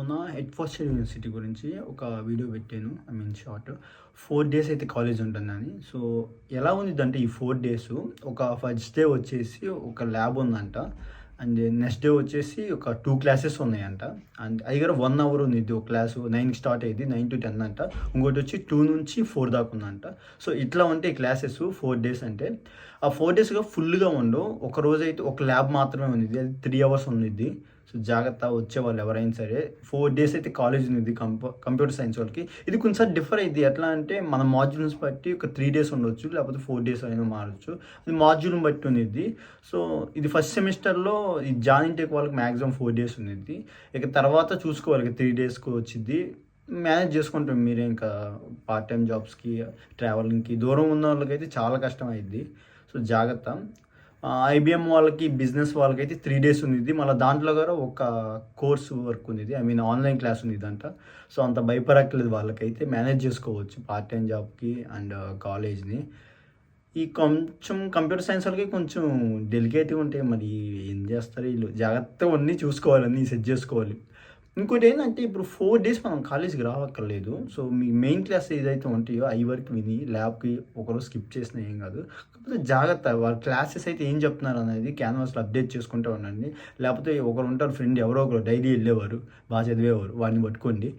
మొన్న ఎడ్ఫోస్టర్ యూనివర్సిటీ గురించి ఒక వీడియో పెట్టాను. షార్ట్ 4 డేస్ అయితే కాలేజ్ ఉంటుందని. సో, ఎలా ఉండిద్దంటే ఈ 4 డేసు ఒక ఫస్ట్ డే వచ్చేసి ఒక ల్యాబ్ ఉందంట. అండ్ నెక్స్ట్ డే వచ్చేసి ఒక 2 క్లాసెస్ ఉన్నాయంట. అండ్ అది కూడా 1 అవర్ ఉండిద్ది. ఒక క్లాసు 9కి స్టార్ట్ అయ్యిద్ది. 9-10 అంట. ఇంకోటి వచ్చి 2 నుంచి 4 దాకా ఉందంట. సో, ఇట్లా ఉంటాయి క్లాసెస్ 4 డేస్ అంటే. ఆ 4 డేస్‌గా ఫుల్‌గా ఉండవు. ఒక రోజైతే ఒక ల్యాబ్ మాత్రమే ఉండిద్ది. అది 3 అవర్స్ ఉండిద్ది. సో, జాగ్రత్త వచ్చేవాళ్ళు ఎవరైనా సరే. 4 డేస్ అయితే కాలేజ్ ఉండిద్ది కంప్యూటర్ సైన్స్ వాళ్ళకి. ఇది కొంచెం డిఫర్ అయిద్ది. ఎట్లా అంటే మన మాడ్యూల్స్ బట్టి ఒక 3 డేస్ ఉండొచ్చు. లేకపోతే 4 డేస్ అయినా మారొచ్చు. అది మాడ్యూల్‌ని బట్టి ఉండిద్ది. సో, ఇది ఫస్ట్ సెమిస్టర్‌లో ఈ జాయిన్ ఇంటేక్ వాళ్ళకి మాక్సిమం 4 డేస్ ఉండిద్ది. ఇక తర్వాత చూసుకోవాలి. ఇక 3 డేస్‌కి వచ్చిద్ది. మేనేజ్ చేసుకుంటాం మీరే ఇంకా పార్ట్ టైమ్ జాబ్స్‌కి, ట్రావెలింగ్‌కి దూరం ఉన్న వాళ్ళకైతే చాలా కష్టం అయిద్ది. సో, జాగ్రత్త. ఐబీఎం వాళ్ళకి, బిజినెస్ వాళ్ళకైతే 3 డేస్ ఉండిద్ది. మళ్ళీ దాంట్లో కూడా ఒక కోర్స్ వర్క్ ఉండిద్ది. ఆన్లైన్ క్లాస్ ఉండిద్దంట. సో, అంత భయపడక్కర్లేదు వాళ్ళకైతే. మేనేజ్ చేసుకోవచ్చు పార్ట్ టైమ్ జాబ్‌కి అండ్ కాలేజ్‌ని. ఈ కొంచెం కంప్యూటర్ సైన్స్ వాళ్ళకి కొంచెం డెలికేట్‌గా ఉంటాయి. మరి ఏం చేస్తారో ఈళ్ళు. జాగ్రత్తగా అన్నీ చూసుకోవాలి. అన్నీ సెట్ చేసుకోవాలి. ఇంకోటేంటంటే ఇప్పుడు 4 డేస్ మనం కాలేజ్‌కి రావక్కర్లేదు. సో, మీ మెయిన్ క్లాస్ ఏదైతే ఉంటాయో అయి వరకు విని ల్యాబ్‌కి ఒకరోజు స్కిప్ చేసినా ఏం కాదు. కాకపోతే జాగ్రత్త వాళ్ళ క్లాసెస్ అయితే ఏం చెప్తున్నారనేది క్యాన్వాస్‌లో అప్డేట్ చేసుకుంటూ ఉండండి. లేకపోతే ఒకరుంటారు ఫ్రెండ్ ఎవరో ఒకరు డైలీ వెళ్ళేవారు, బాగా చదివేవారు. వాడిని పట్టుకోండి.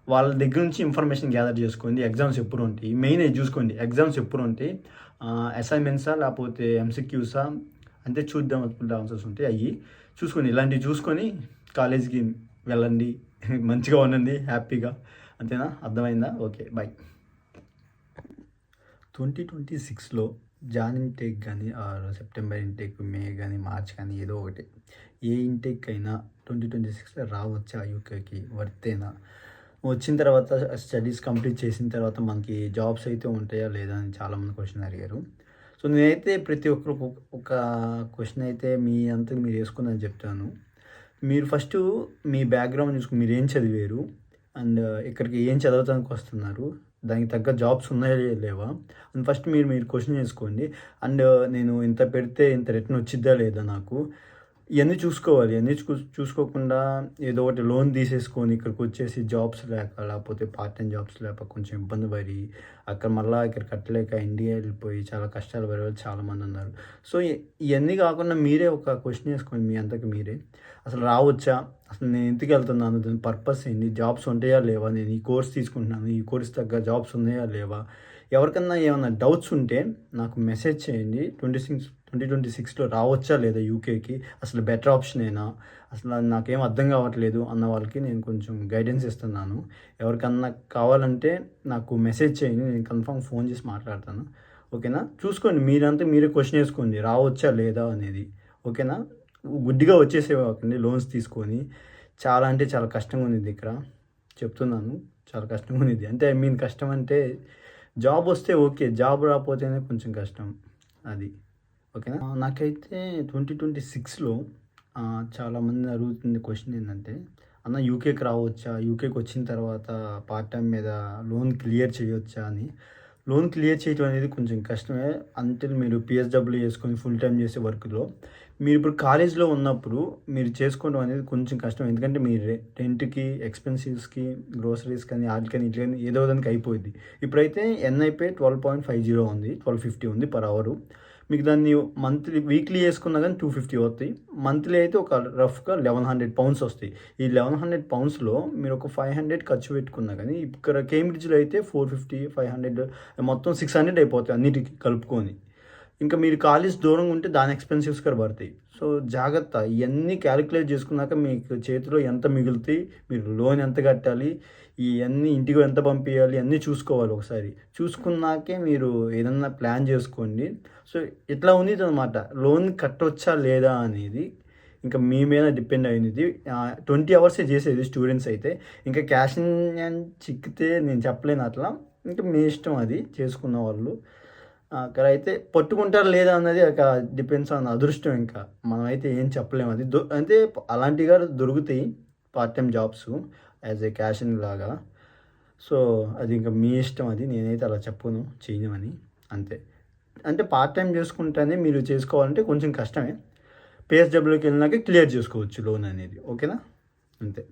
వాళ్ళ దగ్గర నుంచి ఇన్ఫర్మేషన్ గ్యాదర్ చేసుకోండి. ఎగ్జామ్స్ ఎప్పుడు ఉంటాయి? మెయిన్ అది చూసుకోండి. ఎగ్జామ్స్ ఎప్పుడు ఉంటాయి? అసైన్‌మెంట్సా లేకపోతే ఎంసీక్యూసా? అంటే చూద్దాం అనుకుంటే ఆన్సర్స్ ఉంటాయి అయ్యి చూసుకోండి. ఇలాంటివి చూసుకొని కాలేజ్‌కి వెళ్ళండి. మంచిగా ఉండండి హ్యాపీగా. అంతేనా? అర్థమైందా? ఓకే. బై. 2026లో జాన్ ఇంటేక్ గానీ ఆర్ సెప్టెంబర్ ఇంటేక్, మే గానీ, మార్చ్ కానీ ఏదో ఒకటి. ఏ ఇంటేక్ అయినా 2026లో రావచ్చా యూకేకి? వర్తేనా? వచ్చిన తర్వాత స్టడీస్ కంప్లీట్ చేసిన తర్వాత మనకి జాబ్స్ అయితే ఉంటాయా లేదా అని చాలామంది క్వశ్చన్ అడిగారు. సో, నేనైతే ప్రతి ఒక్కరికి ఒక క్వశ్చన్ అయితే మీ అంతకు మీరు వేసుకుందని చెప్తాను. మీరు ఫస్టు మీ బ్యాక్‌గ్రౌండ్ చూసుకొని మీరేం చదివారు? అండ్ ఇక్కడికి ఏం చదవటానికి వస్తున్నారు? దానికి తగ్గ జాబ్స్ ఉన్నాయా లేవా? అండ్ ఫస్ట్ మీరు క్వెషన్ చేసుకోండి. అండ్ నేను ఇంత పెడితే ఇంత రిటర్న్ వచ్చిద్దా లేదా నాకు? ఇయన్నీ చూసుకోవాలి. ఇయన్నీ చూసుకోకుండా ఏదో ఒకటి లోన్ తీసేసుకొని ఇక్కడికొచ్చేసి జాబ్స్ లేక, లేకపోతే పార్ట్ టైమ్ జాబ్స్ లేక కొంచెం ఇబ్బంది పడి, అక్కడ మళ్ళా ఇక్కడ కట్టలేక ఇండియా వెళ్ళిపోయి చాలా కష్టాలు పడే వాళ్ళు చాలామందున్నారు. సో, ఇయన్నీ కాకుండా మీరే ఒక క్వెషన్ ఏసుకోండి మీ అంతకు మీరే. అసలు రావచ్చా? అసలు నేను ఎందుకెళ్తున్నాను? దాని పర్పస్ ఏంటి? జాబ్స్ ఉంటాయా లేవా? నేను ఈ కోర్స్ తీసుకుంటున్నాను. ఈ కోర్స్ తగ్గ జాబ్స్ ఉన్నాయా లేవా? ఎవరికన్నా ఏమన్నా డౌట్స్ ఉంటే నాకు మెసేజ్ చేయండి. 2026లో రావచ్చా లేదా యూకేకి? అసలు బెటర్ ఆప్షనేనా? అసలు నాకేం అర్థం కావట్లేదు అన్న వాళ్ళకి నేను కొంచెం గైడెన్స్ ఇస్తున్నాను. ఎవరికన్నా కావాలంటే నాకు మెసేజ్ చేయండి. నేను కన్ఫర్మ్ ఫోన్ చేసి మాట్లాడతాను. ఓకేనా? చూసుకోండి మీరంతా మీరే క్వెషన్ ఏసుకోండి. రావచ్చా లేదా అనేది. ఓకేనా? గుడ్డిగా వచ్చేసేవాకండి లోన్స్ తీసుకొని. చాలా అంటే చాలా కష్టంగా ఉండిద్ది ఇక్కడ. చెప్తున్నాను. చాలా కష్టంగా ఉండిద్ది. అంటే కష్టం అంటే జాబ్ వస్తే ఓకే. జాబ్ రాకపోతేనే కొంచెం కష్టం. అది. ఓకేనా? నాకైతే 2026లో చాలామంది అడుగుతున్న క్వెషన్ ఏంటంటే, అన్న యూకేకి రావచ్చా? యూకేకి వచ్చిన తర్వాత పార్ట్ టైమ్ మీద లోన్ క్లియర్ చేయొచ్చా అని. లోన్ క్లియర్ చేయడం అనేది కొంచెం కష్టమే. అంటిల్ మీరు పీఎస్‌డబ్ల్యూ చేసుకొని ఫుల్ టైమ్ చేసే వర్క్‌లో. మీరిప్పుడు కాలేజ్‌లో ఉన్నప్పుడు మీరు చేసుకోవడం అనేది కొంచెం కష్టం. ఎందుకంటే మీ రెంట్‌కి, ఎక్స్‌పెన్సివ్స్‌కి, గ్రోసరీస్‌కి అని ఆటికని ఈటికని ఏదో దానికి అయిపోద్ది. ఇప్పుడైతే ఎన్ఐ పే 12.50 ఉంది. 12.50 ఉంది పర్ అవరు. మీకు దాన్ని వీక్లీ చేసుకున్నా కానీ 250 అవుతాయి. మంత్లీ అయితే ఒక రఫ్‌గా £1,100 వస్తాయి. ఈ £1,100లో మీరు ఒక 500 ఖర్చు పెట్టుకున్నా కానీ ఇక్కడ కేంబ్రిడ్జ్‌లో అయితే 450, 500 మొత్తం 600 అయిపోతాయి అన్నిటికి కలుపుకొని. ఇంకా మీరు కాలేజ్ దూరంగా ఉంటే దాని ఎక్స్‌పెన్సివ్స్ కూడా పడతాయి. సో, జాగ్రత్త. ఇయన్నీ క్యాలిక్యులేట్ చేసుకున్నాక మీకు చేతిలో ఎంత మిగులుతాయి, మీరు లోన్ ఎంత కట్టాలి, ఇయన్నీ ఇంటికి ఎంత పంపియాలి అన్నీ చూసుకోవాలి ఒకసారి. చూసుకున్నాకే మీరు ఏదన్నా ప్లాన్ చేసుకోండి. సో, ఇట్లా ఉండిద్దనమాట. లోన్ కట్టొచ్చా లేదా అనేది ఇంకా మీ మీద డిపెండ్ అయ్యింది. 20 అవర్సే చేసేది స్టూడెంట్స్ అయితే. ఇంకా క్యాష్ ఇన్ హ్యాండ్ చిక్కితే నేను చెప్పలేను అట్లా. ఇంకా మీ ఇష్టం అది చేసుకున్న వాళ్ళు. అక్కడైతే పట్టుకుంటారా లేదా అన్నది ఒక డిపెండ్స్ ఆన్ అదృష్టం ఇంకా. మనమైతే ఏం చెప్పలేము అది. అంటే అలాంటివి కూడా దొరుకుతాయి part time jobs as a cash in లాగా. సో, అది ఇంకా మీ ఇష్టం అది. నేనైతే అలా చెప్పను చేయమని. అంతే. అంటే పార్ట్ టైమ్ చేసుకుంటేనే మీరు చేసుకోవాలంటే కొంచెం కష్టమే. పీఎస్‌డబ్ల్యూకి వెళ్ళినాక క్లియర్ చేసుకోవచ్చు లోన్ అనేది. ఓకేనా? అంతే.